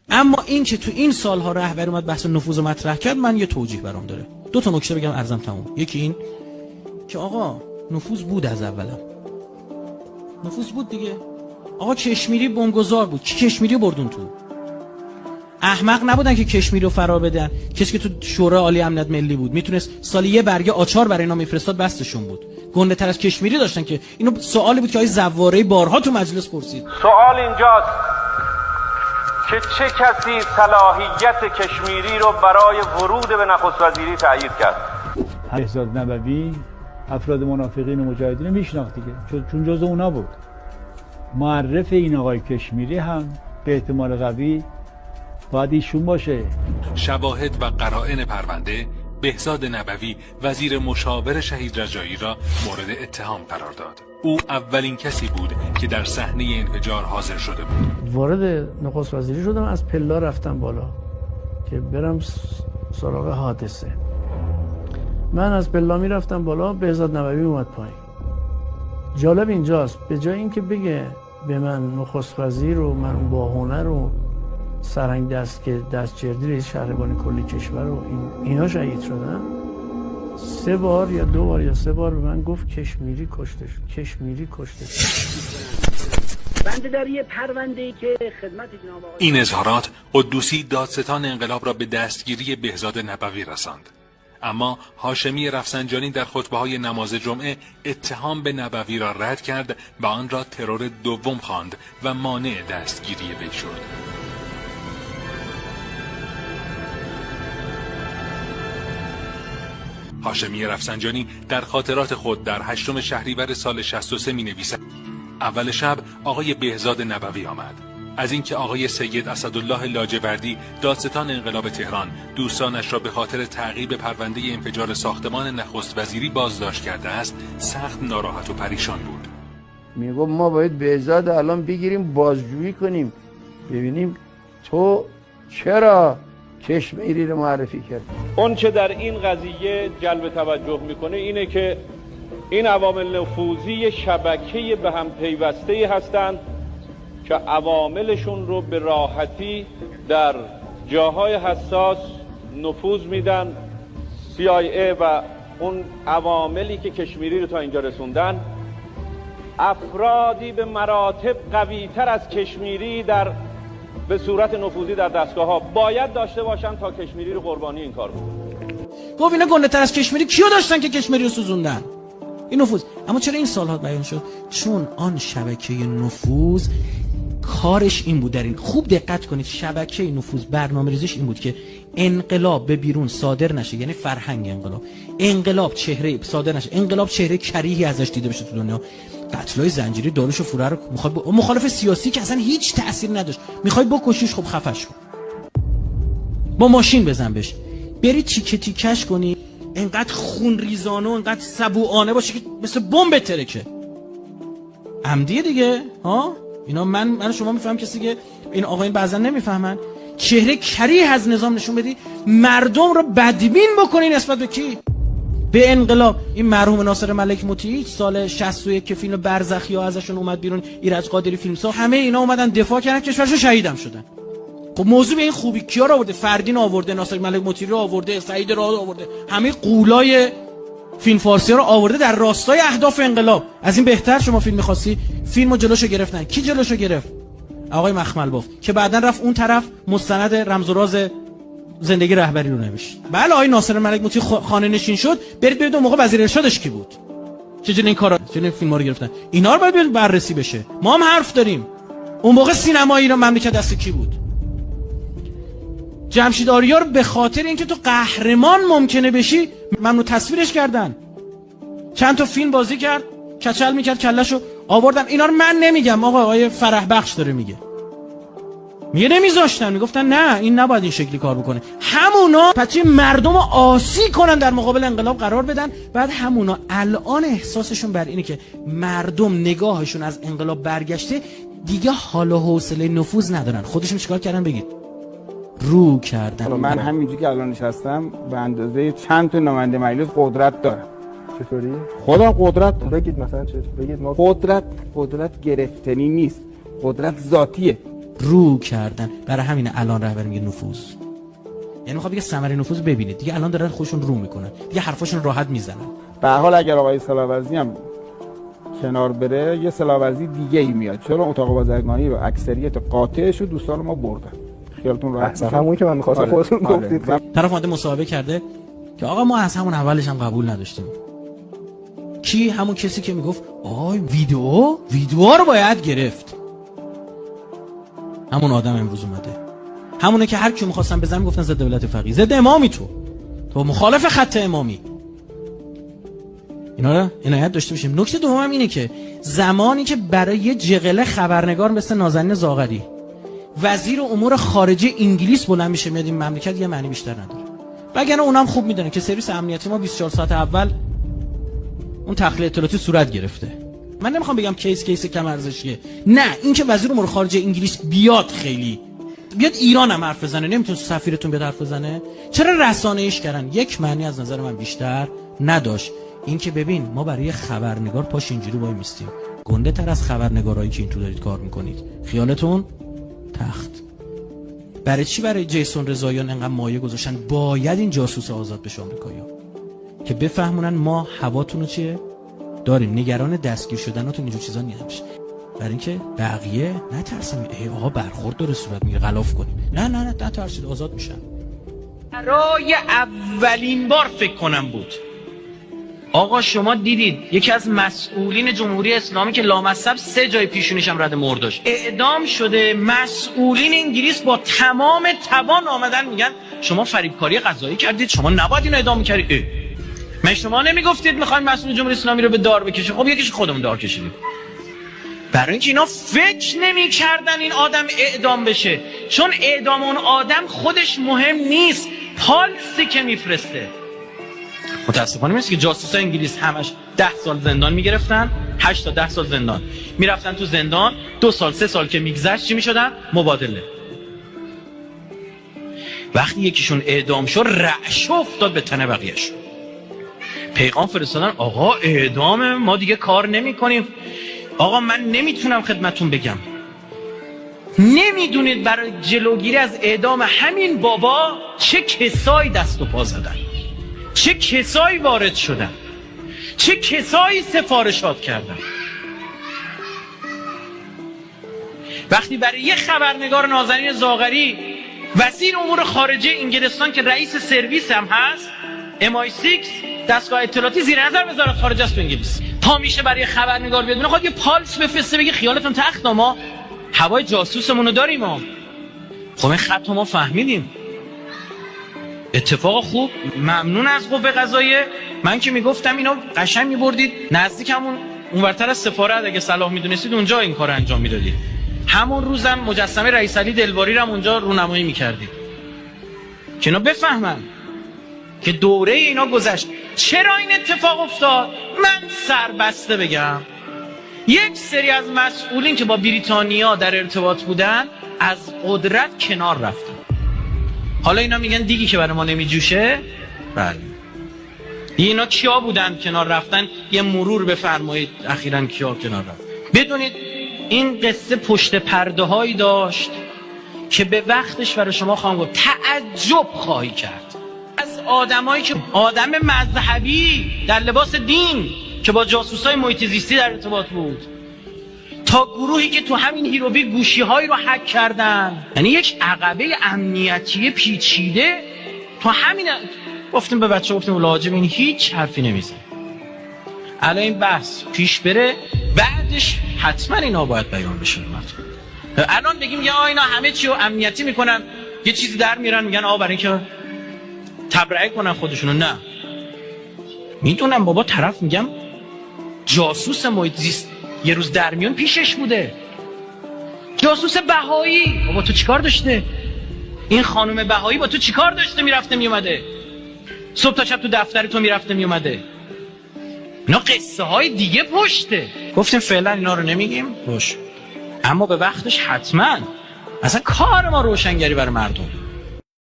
اما این که تو این سالها رهبر اومد بحث نفوذ مطرح کرد، من یه توجیه برام داره. دو تا نکته بگم ارزم تموم. یکی این که آقا نفوذ بود، از اولم نفوذ بود دیگه. آقا کشمیری بمبگذار بود، کی کشمیری بردون تو؟ احمق نبودن که کشمیر رو فرا بدن. کسی که تو شورای عالی امنیت ملی بود میتونست سالی یه برگه آچار برای اینا میفرستاد، بستشون بود. گنده تر از کشمیری داشتن که اینو سوالی بود که آقای زواره بارها تو مجلس پرسید. سوال اینجاست که چه کسی صلاحیت کشمیری رو برای ورود به نخست وزیری تأیید کرد؟ بهزاد نبوی افراد منافقین و مجاهدین میشناخت دیگه، چون جزء اونا بود. معرف این آقای کشمیری هم به احتمال قوی باید ایشون باشه. شواهد و قرائن پرونده بهزاد نبوی وزیر مشاور شهید رجایی را مورد اتهام قرار داد. او اولین کسی بود که در صحنه انفجار حاضر شده بود. وارد نخست وزیری شدم، از پلا رفتم بالا که برم سراغ حادثه. من از پلا می رفتم بالا، بهزاد نبوی اومد پایین. جالب اینجاست، به جای اینکه بگه به من نخست وزیر و من با هنر و سرنگ دست که دستجردی رئیس شهربانی کل کشور و اینا شهید شدن، 3 بار یا 2 بار یا 3 بار به من گفت کشمیری کشته شد، کشمیری کشته شد. بنده در یه پرونده‌ای که خدمت جناب آقای این اظهارات قدوسی دادستان انقلاب را به دستگیری بهزاد نبوی رساند. اما هاشمی رفسنجانی در خطبه‌های نماز جمعه اتهام به نبوی را رد کرد و آن را ترور دوم خواند و مانع دستگیری وی شد. هاشمی رفسنجانی در خاطرات خود در 8 شهریور سال 63 می‌نویسد: اول شب آقای بهزاد نبوی آمد. از اینکه آقای سید اسدالله لاجوردی دادستان انقلاب تهران دوستانش را به خاطر تعقیب پرونده انفجار ساختمان نخست وزیری بازداشت کرده است، سخت ناراحت و پریشان بود. میگم ما باید بهزاد الان بگیریم بازجویی کنیم، ببینیم تو چرا کشمیری رو معرفی کرد. اون چه در این قضیه جلب توجه میکنه اینه که این عوامل نفوذی شبکه به هم پیوسته هستند که عواملشون رو به راحتی در جاهای حساس نفوذ میدن. CIA و اون عواملی که کشمیری رو تا اینجا رسوندن، افرادی به مراتب قوی‌تر از کشمیری در به صورت نفوذی در دستگاه ها باید داشته باشن تا کشمیری رو قربانی این کار بکنن. گفت اینا گنده تر از کشمیری کیو داشتن که کشمیری رو سوزوندن؟ این نفوذ. اما چرا این سالها بیان شد؟ چون آن شبکه نفوذ کارش این بود. در این خوب دقت کنید، شبکه نفوذ برنامه‌ریزیش این بود که انقلاب به بیرون صادر نشه، یعنی فرهنگ انقلاب چهره صادر نشه، انقلاب چهره کریهی ازش دیده بشه تو دنیا. قتلای زنجیری داروش و فوره رو مخالف سیاسی که اصلا هیچ تأثیر نداشت، میخوای بکشیش، خب خفش کن، با ماشین بزن بهش، بری تیکه تیکش کنی، انقدر خون ریزانه و انقدر سبوعانه باشه که مثل بمب بترکه. عمدیه دیگه ها. اینا من شما میفهم، کسی که این آقایون بعضا نمیفهمن. چهره کریه از نظام نشون بدی، مردم رو بدبین بکنی نسبت به کی؟ به انقلاب. این مرحوم ناصر ملک مطیعی سال 61 که فیلم برزخیا ازشون اومد بیرون، ایرج قادری فیلمساز، همه اینا اومدن دفاع کردن، کشورشو شهیدم شدن. خب موضوع به این خوبی کیا رو آورده؟ فردین آورده، ناصر ملک مطیعی رو آورده، سعید راد آورده، همه قولای فیلم فارسی رو آورده در راستای اهداف انقلاب. از این بهتر شما فیلم می‌خواستی؟ فیلمو جلوشو گرفتن. کی جلوشو گرفت؟ آقای مخمل باف که بعدن رفت اون طرف مستند رمز و راز زندگی رهبری رو نوشت. بله آقای ناصر ملک مطیعی خانه نشین شد. برید اون موقع وزیر ارشادش کی بود؟ چجوری این کارا، چجوری فیلم‌ها رو گرفتن؟ اینا رو باید بررسی بشه. ما هم حرف داریم. اون موقع سینمای ایران مملکت دست کی بود؟ جمشید آریا رو به خاطر اینکه تو قهرمان ممکنه بشی ممنوع تصویرش کردن. چند تا فیلم بازی کرد، کچل میکرد، کلهشو آوردن. اینا رو من نمیگم، آقای فرح بخش داره میگه نمیذاشتن، میگفتن نه این نباید این شکلی کار بکنه. همونا پچه مردم رو آسی کنن، در مقابل انقلاب قرار بدن. بعد همونا الان احساسشون بر اینه که مردم نگاهشون از انقلاب برگشته، دیگه حال و حوصله نفوذ ندارن. خودشون چیکار کردن بگید؟ رو کردن. من همینجوری که الان نشستم به اندازه چند تا نماینده مجلس قدرت دارم. چطوری؟ خودم قدرت دارم. بگید مثلا چه؟ بگید ما قدرت گرفتنی نیست، قدرت ذاتیه. رو کردن. برای همین الان رهبر میگه نفوذ، یعنی میخواد بگه ثمره نفوذ ببینید دیگه، الان دارن خودشون رو میکنن دیگه، حرفاشون راحت میزنن. به هر حال اگر آقای سلاورزی هم کنار بره یه سلاورزی دیگه ای میاد، چون اتاق بازرگانی و اکثریت قاطعش رو دوستان ما بردن. خیالتون راحت اصلا همون که من می‌خواستم خودتون گفتید. طرف اومده مصاحبه کرده که آقا ما از همون اولش هم قبول نداشتیم. کی؟ همون کسی که میگفت آی ویدیو رو باید گرفت. همون آدم امروز اومده، همونه که هر کی می‌خواستن بزنن میگفتن ضد دولت فقیه، ضد امامی، تو مخالف خط امامی. اینا رو عنایت داشته باشیم. نکته دومم اینه که زمانی که برای یه جغله خبرنگار مثل نازنین زاغری وزیر امور خارجه انگلیس بلند میشه میاد این مملکت، یه معنی بیشتر نداره. وگرنه اونم خوب میدونه که سرویس امنیتی ما 24 ساعت اول اون تخلیه اطلاعاتی صورت گرفته. من نمیخوام بگم کیس کم ارزشیه، نه، این که وزیر امور خارجه انگلیس بیاد ایران هم حرف بزنه، نمیتونه سفیرتون بیاد حرف بزنه، چرا رسانه‌ایش کردن؟ یک معنی از نظر من بیشتر نداشت. این که ببین ما برای خبرنگار پاش اینجوری وای میستیم، گنده تر از خبرنگارایی که این تو دارید کار میکنید، خیالتون تخت. برای چی برای جیسون رضاییان انقدر مایه گذاشتن باید این جاسوس آزاد بشه آمریکایی‌ها که بفهمونن ما هواتون رو چیه داریم، نگران دستگیر شدناتون اینجور چیزا نمیشه. برای اینکه بقیه نترسن ای آقا برخورد داره صورت میگیره غلاف کنیم، نه ترسید آزاد میشن. برای اولین بار فکر کنم بود آقا شما دیدید یکی از مسئولین جمهوری اسلامی که لامصب 3 جای پیشونیش هم رد مرداش اعدام شده، مسئولین انگلیس با تمام توان آمدن میگن شما فریبکاری قضایی کردید، شما نباید اینو اعدام می‌کردید. من شما نمیگفتید میخواین مسئول جمهوری اسلامی رو به دار بکشه؟ خب یکیش خودمون دار کشیدیم. برای اینکه اینا فکر نمی‌کردن این آدم اعدام بشه، چون اعدام اون آدم خودش مهم نیست، پالسی که میفرسته. متاسفانه میشه که جاسوسای انگلیس همش 10 سال زندان میگرفتن، 8 تا 10 سال زندان میرفتن تو زندان، 2 سال 3 سال که میگذشت چی میشدن؟ مبادله. وقتی یکیشون اعدام شد رعشه افتاد به تن بقیه‌شون، پیغام فرستادن آقا اعدام ما دیگه کار نمی‌کنیم. آقا من نمیتونم خدمتون بگم، نمیدونید برای جلوگیری از اعدام همین بابا چه کسایی دست و پا زدن، چه کسایی وارد شدن، چه کسایی سفارشات کردن. وقتی برای یه خبرنگار نازنین زاغری وزیر امور خارجه انگلستان که رئیس سرویس هم هست MI6 دستگاه اطلاعاتی زیر نظر وزارت خارجه است تو انگلیس پا میشه برای خبرنگار بیاد خود یه پالس بفرسته بگه خیالتون تخت ما هوای جاسوسمون رو داریم ما. خب این خط ما فهمیدیم. اتفاق خوب، ممنون از قوه قضاییه. من که میگفتم اینا قشنگ میبردید نزدیک همون اونورتر از سفارت، اگه صلاح میدونستید اونجا این کار انجام میدادید. همون روزم مجسمه رئیس علی دلباری رو هم اونجا رونمایی میکردید که اینا بفهمن که دوره اینا گذشت. چرا این اتفاق افتاد؟ من سربسته بگم یک سری از مسئولین که با بریتانیا در ارتباط بودن از قدرت کنار رفتن. حالا اینا میگن دیگی که برای ما نمیجوشه. بله اینا کیا بودن کنار رفتن؟ یه مرور بفرمایید اخیراً کیا کنار رفت. بدونید این قصه پشت پرده هایی داشت که به وقتش برای شما خواهم گفت تعجب خواهی کرد. از آدمایی که آدم مذهبی در لباس دین که با جاسوسای محیط زیستی در ارتباط بود، تا گروهی که تو همین هیروبی گوشی‌هایی رو هک کردن. یعنی یک عقبه امنیتی پیچیده تو همین. گفتیم به بچه، گفتیم لاجب این هیچ حرفی نمیزنه. الان این بحث پیش بره، بعدش حتما اینا باید بیان بشه. الان بگیم یا اینا همه چی رو امنیتی میکنن، یه چیزی در میرن میگن آقا برای اینکه تبرئه کنن خودشونو. نه، میدونم بابا، طرف میگم جاسوس محیط زیست یه روز در میون پیشش بوده، جاسوس بهایی. بابا تو چیکار داشته؟ این خانم بهایی با تو چیکار داشته؟ میرفته میومده صبح تا شب تو دفتر تو میرفته میومده. اینا قصه های دیگه پشته. گفتیم فعلا اینا رو نمیگیم روش، اما به وقتش حتما. اصلا کار ما روشنگری برای مردم.